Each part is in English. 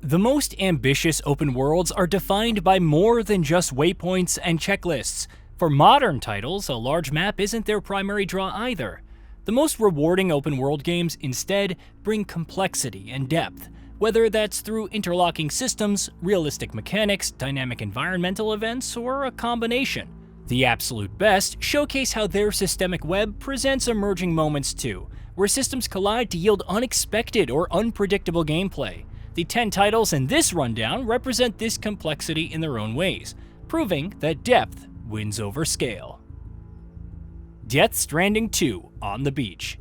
The most ambitious open worlds are defined by more than just waypoints and checklists. For modern titles, a large map isn't their primary draw either. The most rewarding open world games instead bring complexity and depth, whether that's through interlocking systems, realistic mechanics, dynamic environmental events, or a combination. The absolute best showcase how their systemic web presents emerging moments too, where systems collide to yield unexpected or unpredictable gameplay. The 10 titles in this rundown represent this complexity in their own ways, proving that depth wins over scale. Death Stranding 2 on the beach.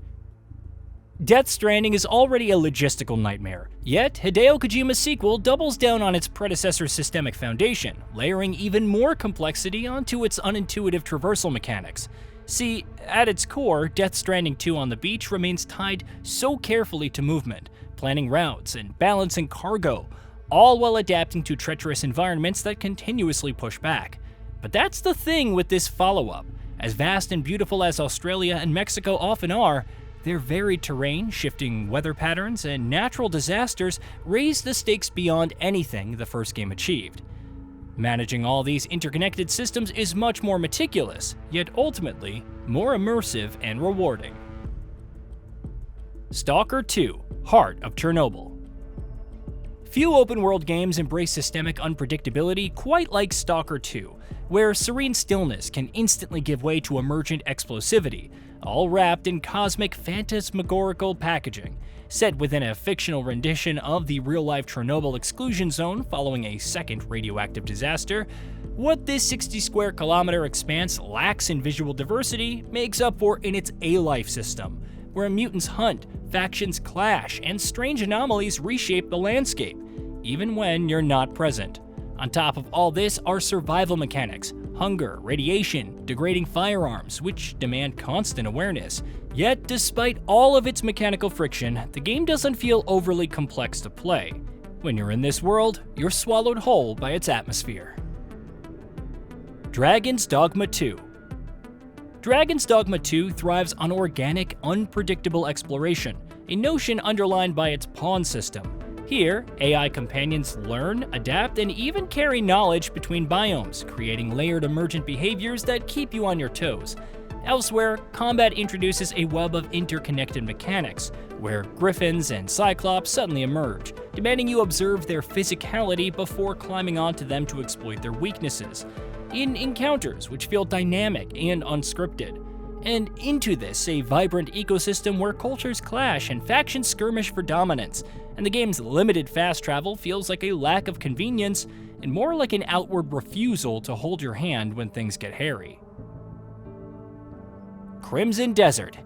Death Stranding is already a logistical nightmare, yet Hideo Kojima's sequel doubles down on its predecessor's systemic foundation, layering even more complexity onto its unintuitive traversal mechanics. See, at its core, Death Stranding 2 on the beach remains tied so carefully to movement, planning routes, and balancing cargo, all while adapting to treacherous environments that continuously push back. But that's the thing with this follow-up. As vast and beautiful as Australia and Mexico often are, their varied terrain, shifting weather patterns, and natural disasters raise the stakes beyond anything the first game achieved. Managing all these interconnected systems is much more meticulous, yet ultimately more immersive and rewarding. S.T.A.L.K.E.R 2: Heart of Chernobyl. Few open-world games embrace systemic unpredictability quite like S.T.A.L.K.E.R 2, where serene stillness can instantly give way to emergent explosivity, all wrapped in cosmic phantasmagorical packaging. Set within a fictional rendition of the real-life Chernobyl exclusion zone following a second radioactive disaster, what this 60 square kilometer expanse lacks in visual diversity makes up for in its A-Life system, where mutants hunt, factions clash, and strange anomalies reshape the landscape, even when you're not present. On top of all this are survival mechanics, hunger, radiation, degrading firearms, which demand constant awareness. Yet, despite all of its mechanical friction, the game doesn't feel overly complex to play. When you're in this world, you're swallowed whole by its atmosphere. Dragon's Dogma 2. Dragon's Dogma 2 thrives on organic, unpredictable exploration, a notion underlined by its pawn system. Here, AI companions learn, adapt, and even carry knowledge between biomes, creating layered emergent behaviors that keep you on your toes. Elsewhere, combat introduces a web of interconnected mechanics, where griffins and cyclops suddenly emerge, demanding you observe their physicality before climbing onto them to exploit their weaknesses, in encounters which feel dynamic and unscripted. And into this, a vibrant ecosystem where cultures clash and factions skirmish for dominance, and the game's limited fast travel feels like a lack of convenience and more like an outward refusal to hold your hand when things get hairy. Crimson Desert.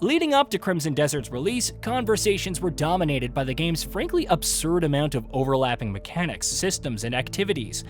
Leading up to Crimson Desert's release, conversations were dominated by the game's frankly absurd amount of overlapping mechanics, systems, and activities.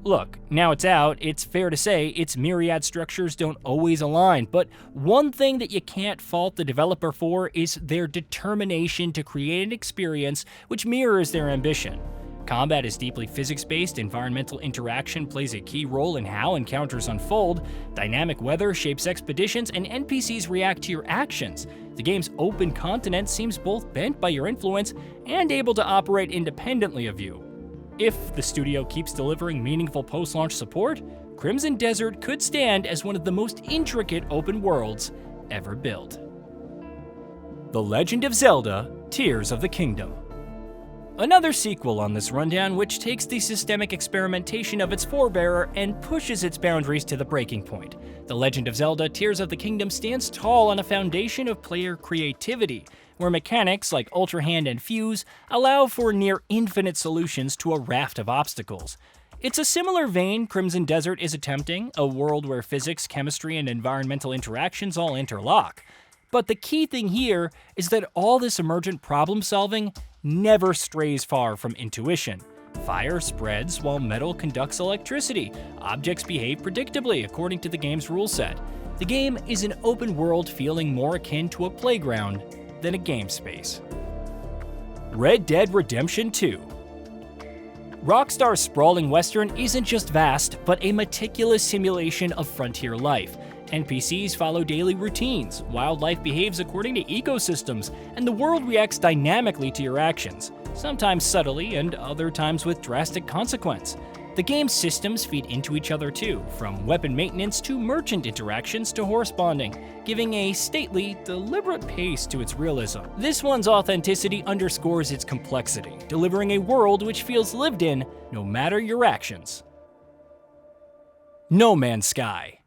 Look, now it's out, it's fair to say its myriad structures don't always align, but one thing that you can't fault the developer for is their determination to create an experience which mirrors their ambition. Combat is deeply physics-based, environmental interaction plays a key role in how encounters unfold, dynamic weather shapes expeditions, and NPCs react to your actions. The game's open continent seems both bent by your influence and able to operate independently of you. If the studio keeps delivering meaningful post-launch support, Crimson Desert could stand as one of the most intricate open worlds ever built. The Legend of Zelda: Tears of the Kingdom. Another sequel on this rundown which takes the systemic experimentation of its forebearer and pushes its boundaries to the breaking point. The Legend of Zelda: Tears of the Kingdom stands tall on a foundation of player creativity, where mechanics like Ultra Hand and Fuse allow for near infinite solutions to a raft of obstacles. It's a similar vein Crimson Desert is attempting, a world where physics, chemistry, and environmental interactions all interlock. But the key thing here is that all this emergent problem solving never strays far from intuition. Fire spreads while metal conducts electricity. Objects behave predictably according to the game's rule set. The game is an open world feeling more akin to a playground than a game space. Red Dead Redemption 2. Rockstar's sprawling western isn't just vast, but a meticulous simulation of frontier life. NPCs follow daily routines, wildlife behaves according to ecosystems, and the world reacts dynamically to your actions. sometimes subtly and other times with drastic consequence. The game's systems feed into each other too, from weapon maintenance to merchant interactions to horse bonding, giving a stately, deliberate pace to its realism. This one's authenticity underscores its complexity, delivering a world which feels lived in no matter your actions. No Man's Sky.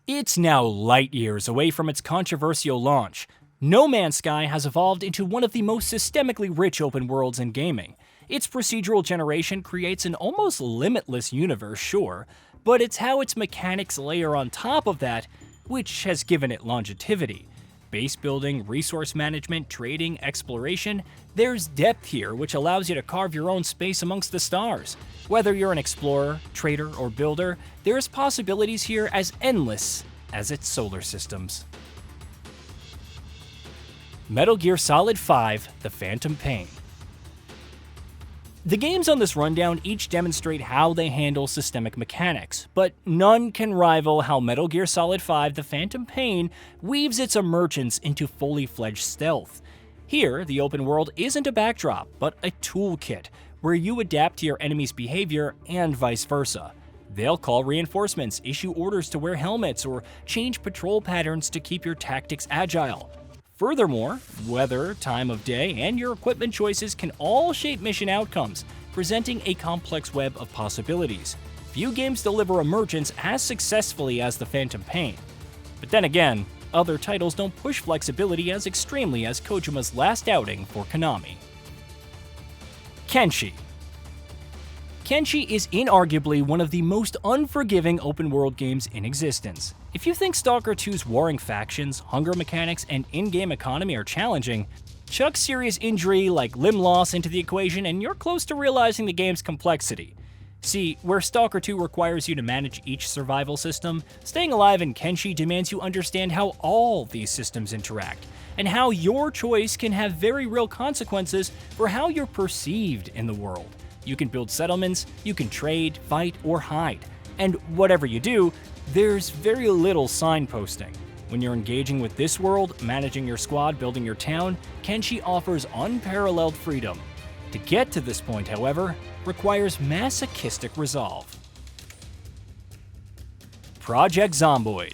It's now light years away from its controversial launch. No Man's Sky has evolved into one of the most systemically rich open worlds in gaming. Its procedural generation creates an almost limitless universe, sure, but it's how its mechanics layer on top of that which has given it longevity. Base building, resource management, trading, exploration, there's depth here which allows you to carve your own space amongst the stars. Whether you're an explorer, trader, or builder, there's possibilities here as endless as its solar systems. Metal Gear Solid 5: The Phantom Pain. The games on this rundown each demonstrate how they handle systemic mechanics, but none can rival how Metal Gear Solid 5: The Phantom Pain weaves its emergence into fully fledged stealth. Here, the open world isn't a backdrop, but a toolkit, where you adapt to your enemy's behavior and vice versa. They'll call reinforcements, issue orders to wear helmets, or change patrol patterns to keep your tactics agile. Furthermore, weather, time of day, and your equipment choices can all shape mission outcomes, presenting a complex web of possibilities. Few games deliver emergence as successfully as The Phantom Pain. But then again, other titles don't push flexibility as extremely as Kojima's last outing for Konami. Kenshi. Kenshi is inarguably one of the most unforgiving open-world games in existence. If you think Stalker 2's warring factions, hunger mechanics, and in-game economy are challenging, chuck serious injury like limb loss into the equation and you're close to realizing the game's complexity. See, where Stalker 2 requires you to manage each survival system, staying alive in Kenshi demands you understand how all these systems interact, and how your choice can have very real consequences for how you're perceived in the world. You can build settlements, you can trade, fight, or hide. And whatever you do, there's very little signposting. When you're engaging with this world, managing your squad, building your town, Kenshi offers unparalleled freedom. To get to this point, however, requires masochistic resolve. Project Zomboid.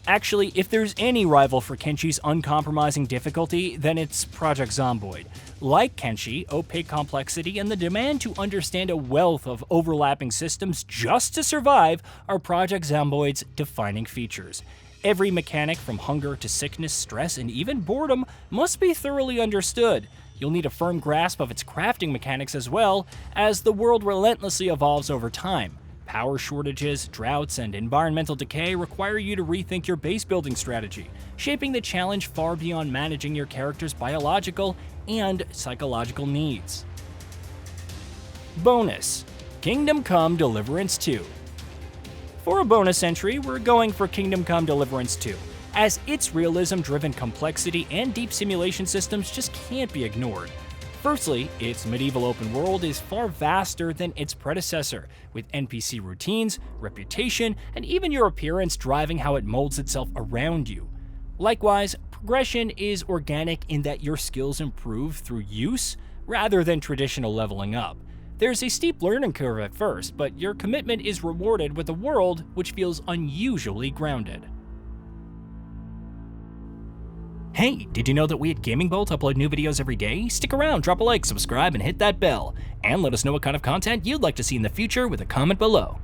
Actually, if there's any rival for Kenshi's uncompromising difficulty, then it's Project Zomboid. Like Kenshi, opaque complexity and the demand to understand a wealth of overlapping systems just to survive are Project Zomboid's defining features. Every mechanic from hunger to sickness, stress, and even boredom must be thoroughly understood. You'll need a firm grasp of its crafting mechanics as well, as the world relentlessly evolves over time. Power shortages, droughts, and environmental decay require you to rethink your base building strategy, shaping the challenge far beyond managing your character's biological and psychological needs. Bonus: Kingdom Come Deliverance 2. For a bonus entry, we're going for Kingdom Come Deliverance 2, as its realism-driven complexity and deep simulation systems just can't be ignored. Firstly, its medieval open world is far vaster than its predecessor, with NPC routines, reputation, and even your appearance driving how it molds itself around you. Likewise, progression is organic in that your skills improve through use rather than traditional leveling up. There's a steep learning curve at first, but your commitment is rewarded with a world which feels unusually grounded. Hey, did you know that we at GamingBolt upload new videos every day? Stick around, drop a like, subscribe, and hit that bell. And let us know what kind of content you'd like to see in the future with a comment below.